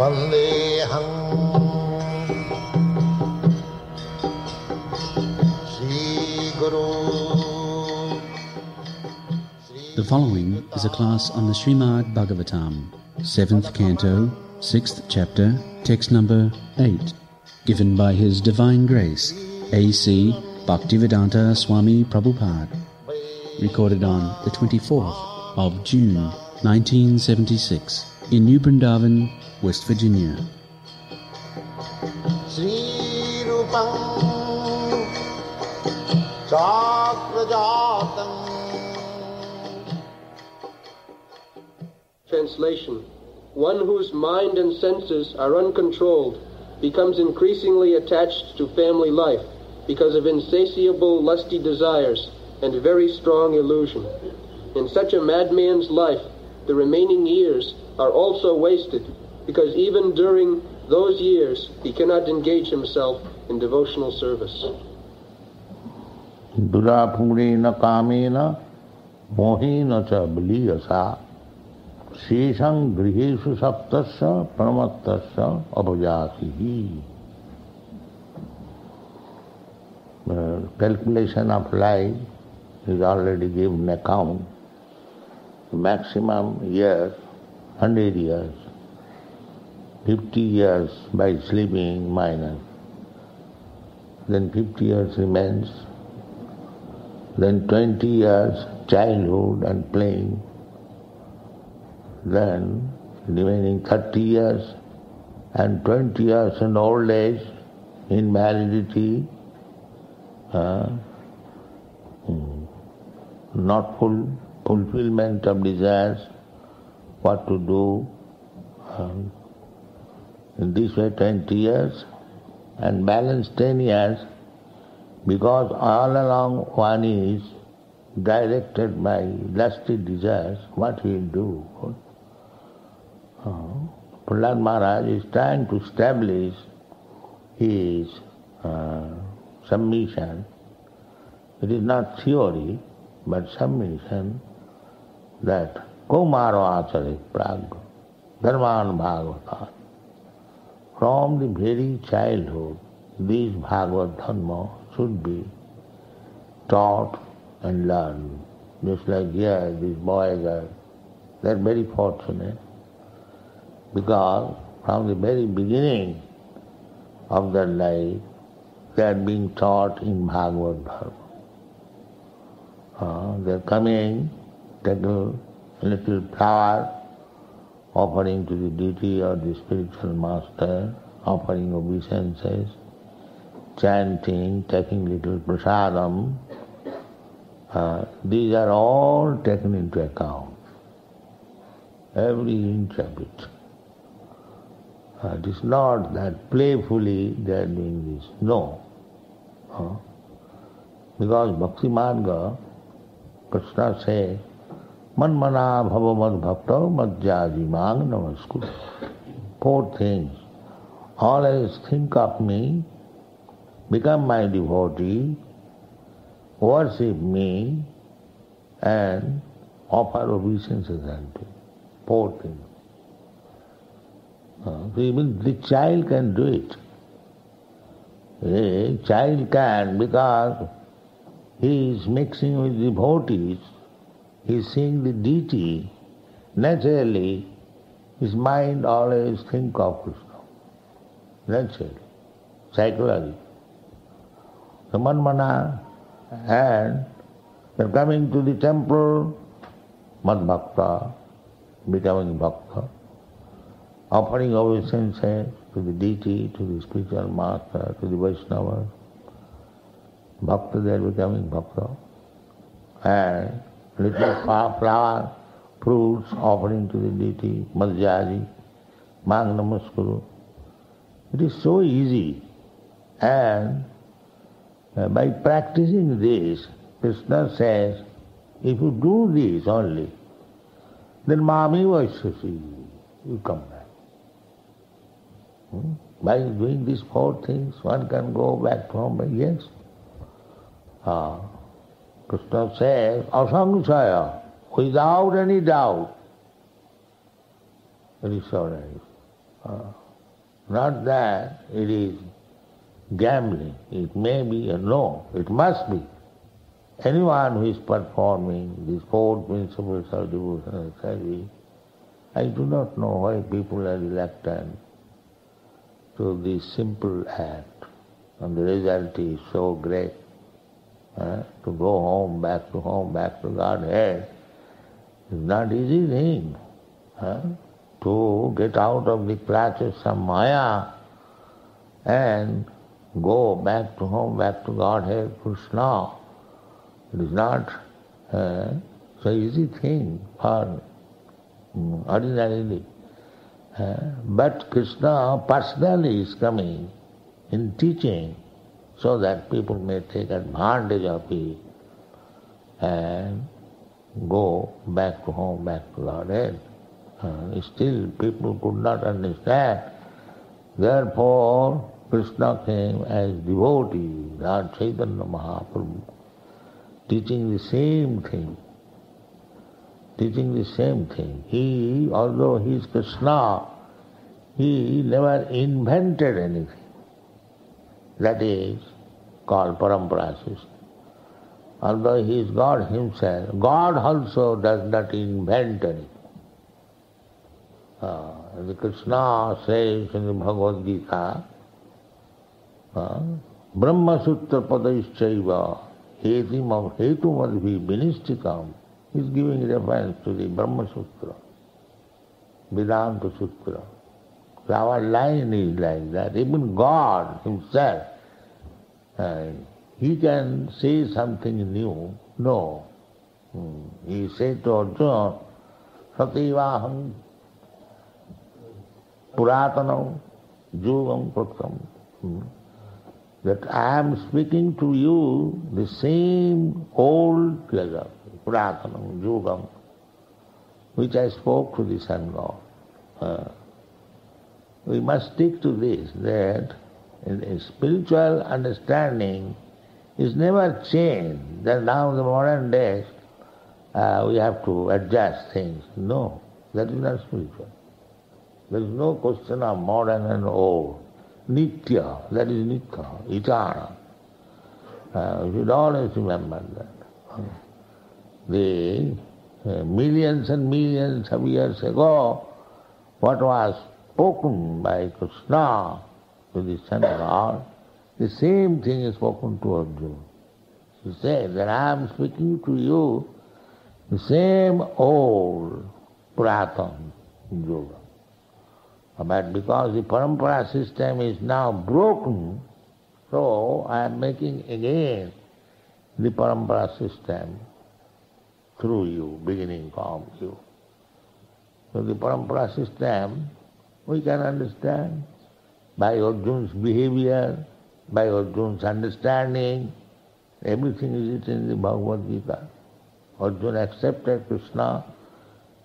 Vandeham Sri Guru. The following is a class on the Srimad Bhagavatam, 7th Canto, 6th Chapter, text number 8, given by His Divine Grace, A.C. Bhaktivedanta Swami Prabhupada, recorded on the 24th of June, 1976, in New Brindavan, West Virginia. Sri Rupam Chakrajatam. Translation. One whose mind and senses are uncontrolled becomes increasingly attached to family life because of insatiable lusty desires and very strong illusion. In such a madman's life, the remaining years are also wasted because even during those years he cannot engage himself in devotional service. Durapurena kamena mohena cha baliyasa sheshang griheshu saptasya pramattasya abhajatihi. Calculation of life is already given account. The maximum years, 100 years, 50 years by sleeping minus. Then 50 years remains. Then 20 years childhood and playing. Then remaining 30 years and 20 years in old age, invalidity, not fulfillment of desires, what to do. In this way 20 years and balance 10 years, because all along one is directed by lusty desires, what he will do? Prahlad Maharaj is trying to establish his submission. It is not theory, but submission that Kaumaro Acharit Prag Dharman Bhagavata. From the very childhood, this Bhagavad Dharma should be taught and learned. Just like here, these boys they're very fortunate because from the very beginning of their life, they are being taught in Bhagavad Dharma. They're coming, take a little flower, offering to the deity or the spiritual master, offering obeisances, chanting, taking little prasadam. These are all taken into account. Every inch of it. It is not that playfully they are doing this. No. Because Bhakti Marga, Krishna says, Manmana bhavamad bhakta madhyaji mang namaskuru. 4 things. Always think of me, become my devotee, worship me, and offer obeisances unto me. 4 things. So even the child can do it. A child can, because he is mixing with devotees, he is seeing the deity, naturally his mind always think of Krishna. Naturally, psychologically. So manmana, and they are coming to the temple, mad bhakta, becoming bhakta, offering obeisances to the deity, to the spiritual master, to the Vaishnava. Bhakta, they are becoming bhakta. And little flower, fruits offering to the deity, madhyaji, mang namaskuru. It is so easy. And by practicing this, Krishna says, if you do this only, then mami vaishyasi, you come back. By doing these 4 things, one can go back home. Yes. Krishna says, asangshaya, without any doubt. It is so nice. Not that it is gambling. It may be a no, it must be. Anyone who is performing these four principles of devotional service, I do not know why people are reluctant to this simple act, and the result is so great. To go home, back to Godhead is not easy thing. To get out of the clutches of Maya and go back to home, back to Godhead, Krishna. It is not so easy thing for ordinarily. But Krishna personally is coming in teaching so that people may take advantage of it and go back to home, back to Godhead. Still people could not understand. Therefore Krishna came as devotee, Lord Chaitanya Mahaprabhu, teaching the same thing. He, although he is Krishna, he never invented anything. That is called parampara system. Although he is God himself, God also does not invent anything. The Krishna says in the Bhagavad Gita, Brahma Sutra Padaishchaiva Hetumadhi Vinishtikam. He is giving reference to the Brahma Sutra, Vedanta Sutra. So our line is like that. Even God himself, he can say something new. No. He said to Arjuna, Sativaham Puratanam Yugam Praktam. That I am speaking to you the same old pleasure, Puratanam Yugam, which I spoke to the Sun God. We must stick to this, that in spiritual understanding is never changed, that now in the modern days we have to adjust things. No, that is not spiritual. There is no question of modern and old. Nitya, that is Nitya, eternal. You should always remember that. The millions and millions of years ago, what was spoken by Krishna to the Son of God, the same thing is spoken to Arjuna. He said that I am speaking to you the same old Puratan Yoga. But because the parampara system is now broken, so I am making again the parampara system through you, beginning from you. So the parampara system we can understand by Arjuna's behavior, by Arjuna's understanding. Everything is written in the Bhagavad Gita. Arjuna accepted Krishna,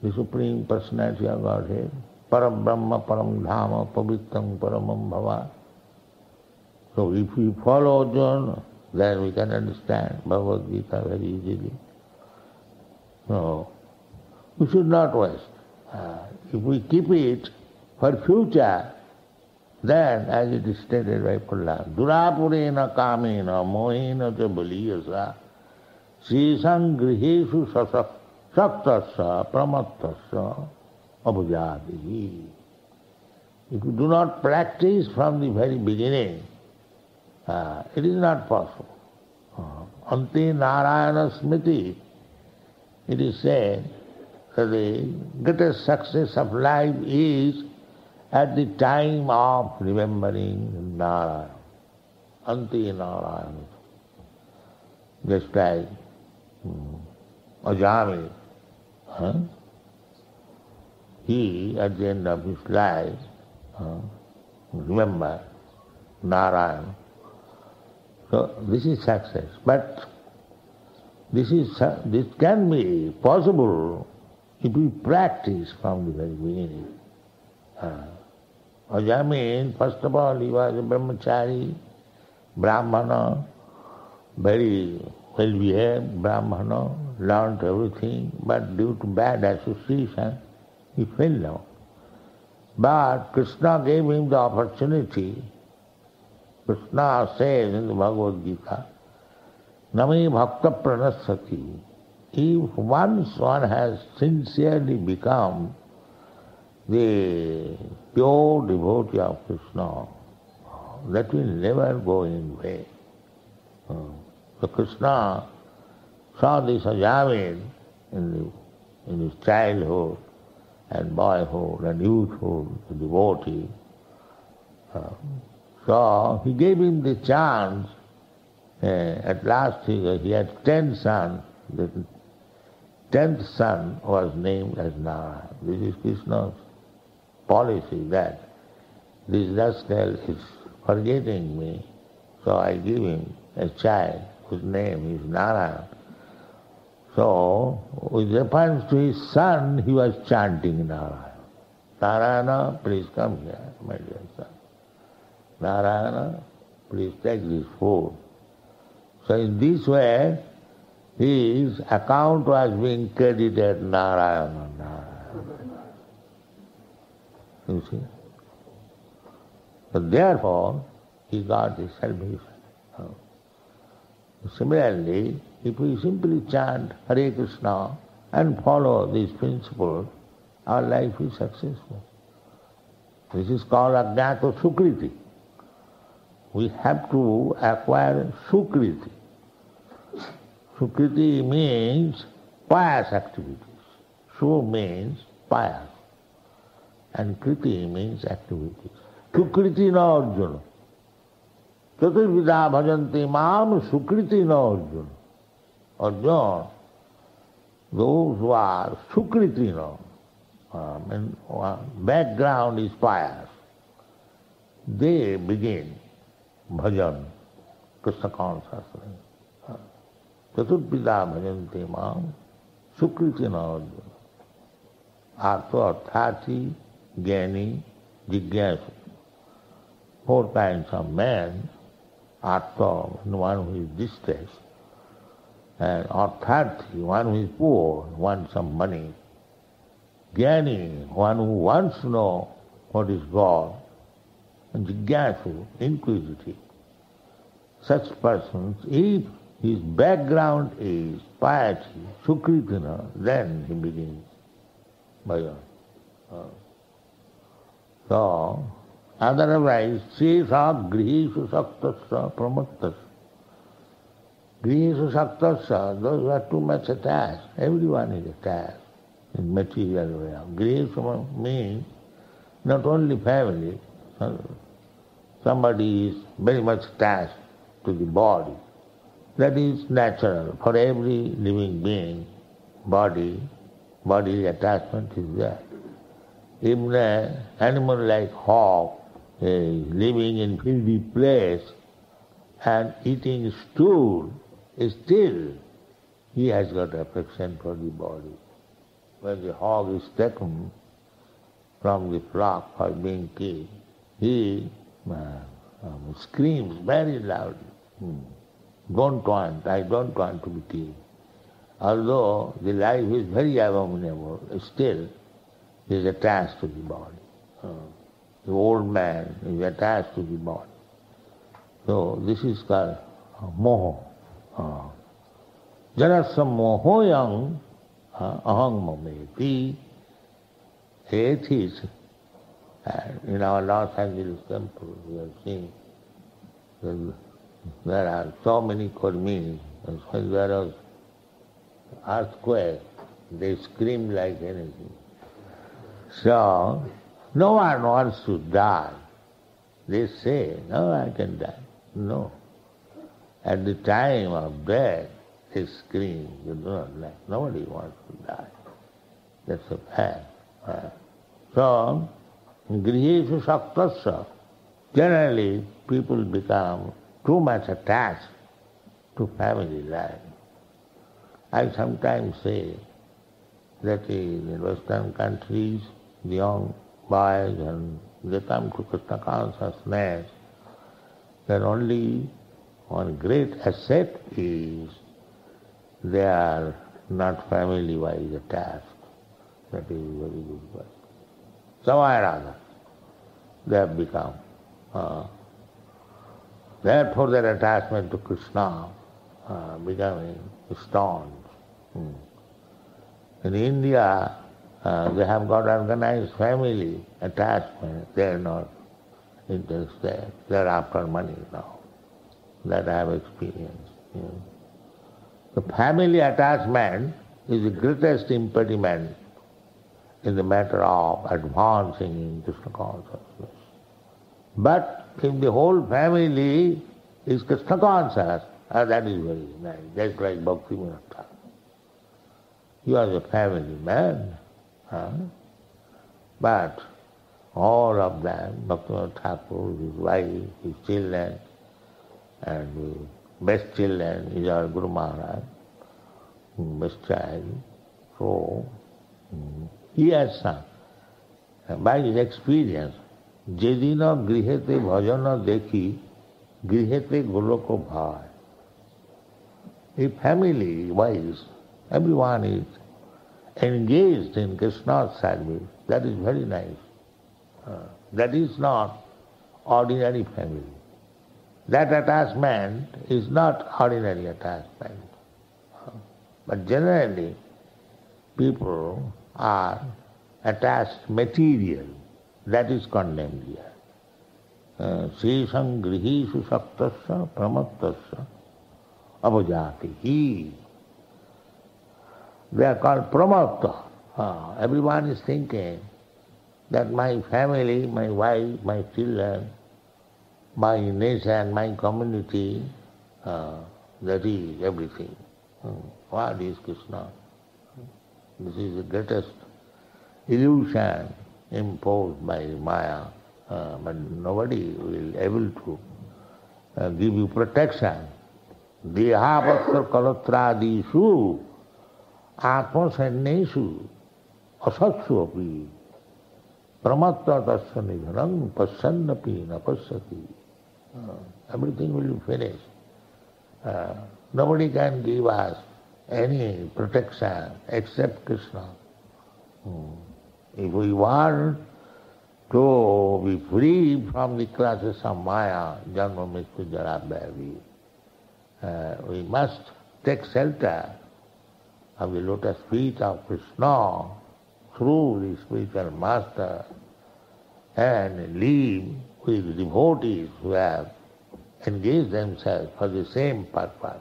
the Supreme Personality of Godhead. Param Brahma, Param Dhama, Pavitram, Paramam Bhava. So if we follow Arjuna, then we can understand Bhagavad Gita very easily. No, we should not waste. If we keep it for future, then as it is stated by Prahlad, Durapurena kamena mohena cha baliyasa sesang grihesu saktasya pramattasya abhujadihi. If you do not practice from the very beginning, it is not possible. Ante Narayana Smriti, it is said that the greatest success of life is at the time of remembering Narayana. Ante Narayana. Just like Ajami, he at the end of his life remembered Narayana. So this is success. But this can be possible if we practice from the very beginning. Ajami, first of all, he was a brahmachari, brahmana, very well-behaved brahmana, learned everything, but due to bad association, he fell down. But Krishna gave him the opportunity. Krishna says in the Bhagavad Gita, Nami bhakta pranasati. If once one has sincerely become the pure devotee of Krishna, that will never go in vain. So Krishna saw this Ajamil in his childhood and boyhood and youthhood, the devotee. So he gave him the chance. At last he had 10 sons. The 10th son was named as Narayana. This is Krishna's policy, that this rascal is forgetting me, so I give him a child whose name is Narayana. So, with reference to his son, he was chanting Narayana. Narayana, please come here, my dear son. Narayana, please take this food. So in this way, his account was being credited Narayana, Narayana. You see? So therefore, he got his salvation. Similarly, if we simply chant Hare Krishna and follow these principles, our life is successful. This is called Ajnata Sukriti. We have to acquire Sukriti. Sukriti means pious activities. Su means pious. And Kriti means activities. Sukriti na Arjuna. Chaturvida bhajanti mam Sukriti na Arjuna. Arjuna, those who are Sukriti na, background is pious, they begin bhajan, Krishna consciousness. Chaturvida bhajanti mam Sukriti na Arjuna. Artha, Arthati, Jnani, Jigyasu. 4 kinds of men. Artha, one who is distressed, and Arthati, one who is poor, wants some money. Jnani, one who wants to know what is God. And Jigyasu, inquisitive. Such persons, if his background is piety, Sukritina, then he begins bhajan. So, otherwise, Sesa Grihishu Saktasya Pramattasya. Grihishu Saktasya, those who are too much attached. Everyone is attached in material way. Grihishu means not only family. Somebody is very much attached to the body. That is natural. For every living being, body attachment is there. Even an animal like hawk living in filthy place and eating stool, still he has got affection for the body. When the hog is taken from the flock for being killed, he screams very loudly, I don't want to be killed. Although the life is very abominable, still he is attached to the body. The old man is attached to the body. So this is called moho. Janasya mohoyam aham mameti. Atheists, in our Los Angeles temple, we have seen there are so many kurmis. When there was earthquake, they scream like anything. So, no one wants to die. They say, no, I can die. No. At the time of death, they scream, you do not like. Nobody wants to die. That's a fact. So, Grihishu Saktasya, generally people become too much attached to family life. I sometimes say that in Western countries, the young boys, and they come to Krishna consciousness, that only one great asset is they are not family-wise attached. That is very good question. Somewhere or other, they have become. Therefore their attachment to Krishna becoming staunch. In India, they have got organized family attachment. They are not interested. They are after money now. That I have experienced. The family attachment is the greatest impediment in the matter of advancing in Krishna consciousness. But if the whole family is Krishna conscious, that is very nice. That's like Bhakti Vinod. You are the family man. But all of them, Bhakti Thakur, his wife, his children, and the best children is our Guru Maharaj, best child. So, he has sung, by his experience, Jedina grihete bhajana dekhi, grihete goloko bhai. A family wise, everyone is engaged in Krishna's service. That is very nice. That is not ordinary family. That attachment is not ordinary attachment. But generally, people are attached material. That is condemned here. Sesam grihishu saktasya pramattasya abhajati. They are called pramatta. Everyone is thinking that my family, my wife, my children, my nation, my community, that is everything. What is Krishna? This is the greatest illusion imposed by Maya, but nobody will able to give you protection. Dehavatra kalatradishu atma sannesu asatsu api pramatta tasya nidhanam pasyannapi napasyati. Everything will be finished. Nobody can give us any protection except Krishna. If we want to be free from the clutches of Maya, Janma Mrityu Jara Bhavi, we must take shelter of the lotus feet of Krishna through the spiritual master and live with devotees who have engaged themselves for the same purpose.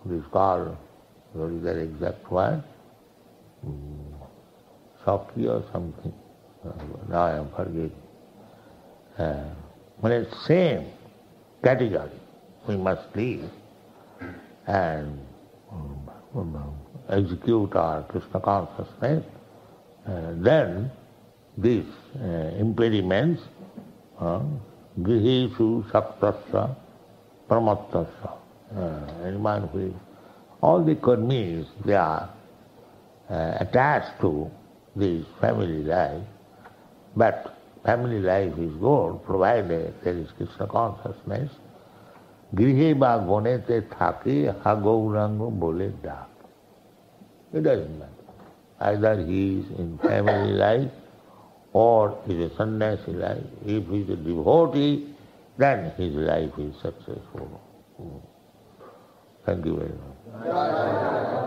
It is called, what is that exact word? Sakya or something. Now I am forgetting. But it's same category. We must live and execute our Krishna consciousness. Then these impediments, grihishu saktasya pramattasya, anyone who is, all the karmis, they are attached to this family life, but family life is good provided there is Krishna consciousness. Grihe ba gonete thake ha gaurango bole dak. It doesn't matter. Either he is in family life or is a sannyasi life. If he is a devotee, then his life is successful. Thank you very much.